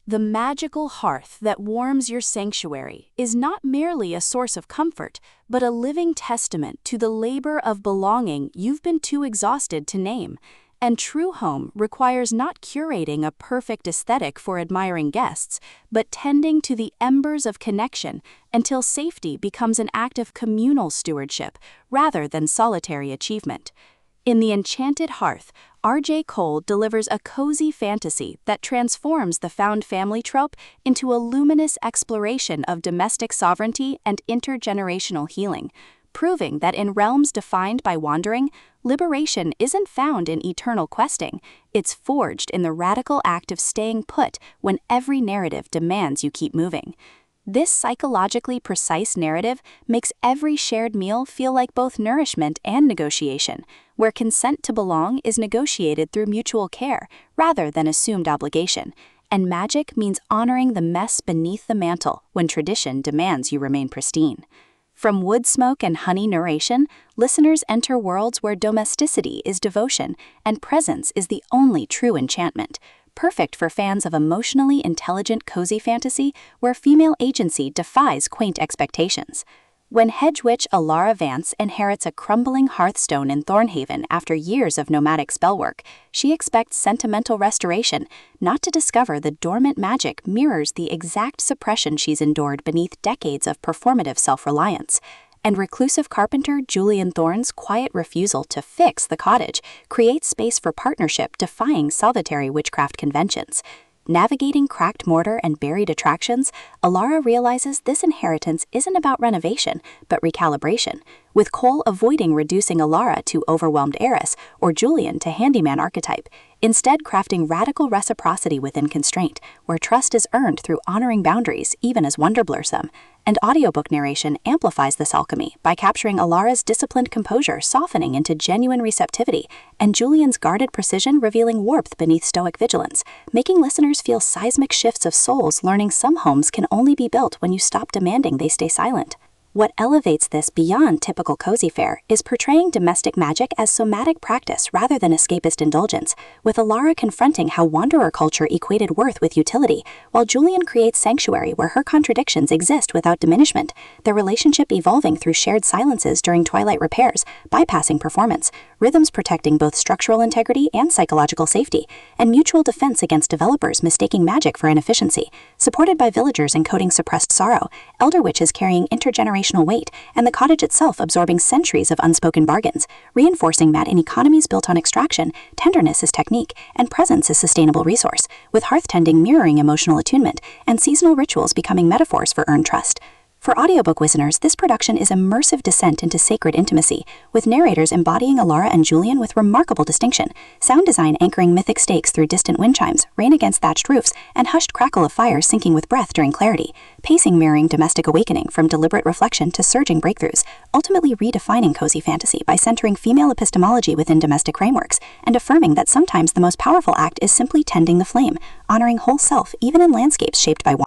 The magical hearth that warms your sanctuary is not merely a source of comfort, but a living testament to the labor of belonging you've been too exhausted to name. And true home requires not curating a perfect aesthetic for admiring guests, but tending to the embers of connection until safety becomes an act of communal stewardship rather than solitary achievement. In The Enchanted Hearth, R.J. Cole delivers a cozy fantasy that transforms the found family trope into a luminous exploration of domestic sovereignty and intergenerational healing, proving that in realms defined by wandering, liberation isn't found in eternal questing, it's forged in the radical act of staying put when every narrative demands you keep moving. This psychologically precise narrative makes every shared meal feel like both nourishment and negotiation, where consent to belong is negotiated through mutual care rather than assumed obligation, and magic means honoring the mess beneath the mantle when tradition demands you remain pristine. From wood smoke and honey narration, listeners enter worlds where domesticity is devotion and presence is the only true enchantment, perfect for fans of emotionally intelligent cozy fantasy where female agency defies quaint expectations. When hedge witch Alara Vance inherits a crumbling hearthstone in Thornhaven after years of nomadic spellwork, she expects sentimental restoration, not to discover the dormant magic mirrors the exact suppression she's endured beneath decades of performative self-reliance. And reclusive carpenter Julian Thorne's quiet refusal to fix the cottage creates space for partnership defying solitary witchcraft conventions. Navigating cracked mortar and buried attractions, Alara realizes this inheritance isn't about renovation, but recalibration, with Cole avoiding reducing Alara to overwhelmed heiress or Julian to handyman archetype, instead crafting radical reciprocity within constraint, where trust is earned through honoring boundaries even as wonder blurs them. And audiobook narration amplifies this alchemy by capturing Alara's disciplined composure softening into genuine receptivity, and Julian's guarded precision revealing warmth beneath stoic vigilance, making listeners feel seismic shifts of souls learning some homes can only be built when you stop demanding they stay silent. What elevates this beyond typical cozy fare is portraying domestic magic as somatic practice rather than escapist indulgence, with Alara confronting how wanderer culture equated worth with utility, while Julian creates sanctuary where her contradictions exist without diminishment, their relationship evolving through shared silences during twilight repairs, bypassing performance, rhythms protecting both structural integrity and psychological safety, and mutual defense against developers mistaking magic for inefficiency. Supported by villagers encoding suppressed sorrow, elder witches carrying intergenerational weight, and the cottage itself absorbing centuries of unspoken bargains, reinforcing that in economies built on extraction, tenderness is technique, and presence is sustainable resource, with hearth tending mirroring emotional attunement, and seasonal rituals becoming metaphors for earned trust. For audiobook listeners, this production is immersive descent into sacred intimacy, with narrators embodying Alara and Julian with remarkable distinction, sound design anchoring mythic stakes through distant wind chimes, rain against thatched roofs, and hushed crackle of fire syncing with breath during clarity, pacing mirroring domestic awakening from deliberate reflection to surging breakthroughs, ultimately redefining cozy fantasy by centering female epistemology within domestic frameworks, and affirming that sometimes the most powerful act is simply tending the flame, honoring whole self even in landscapes shaped by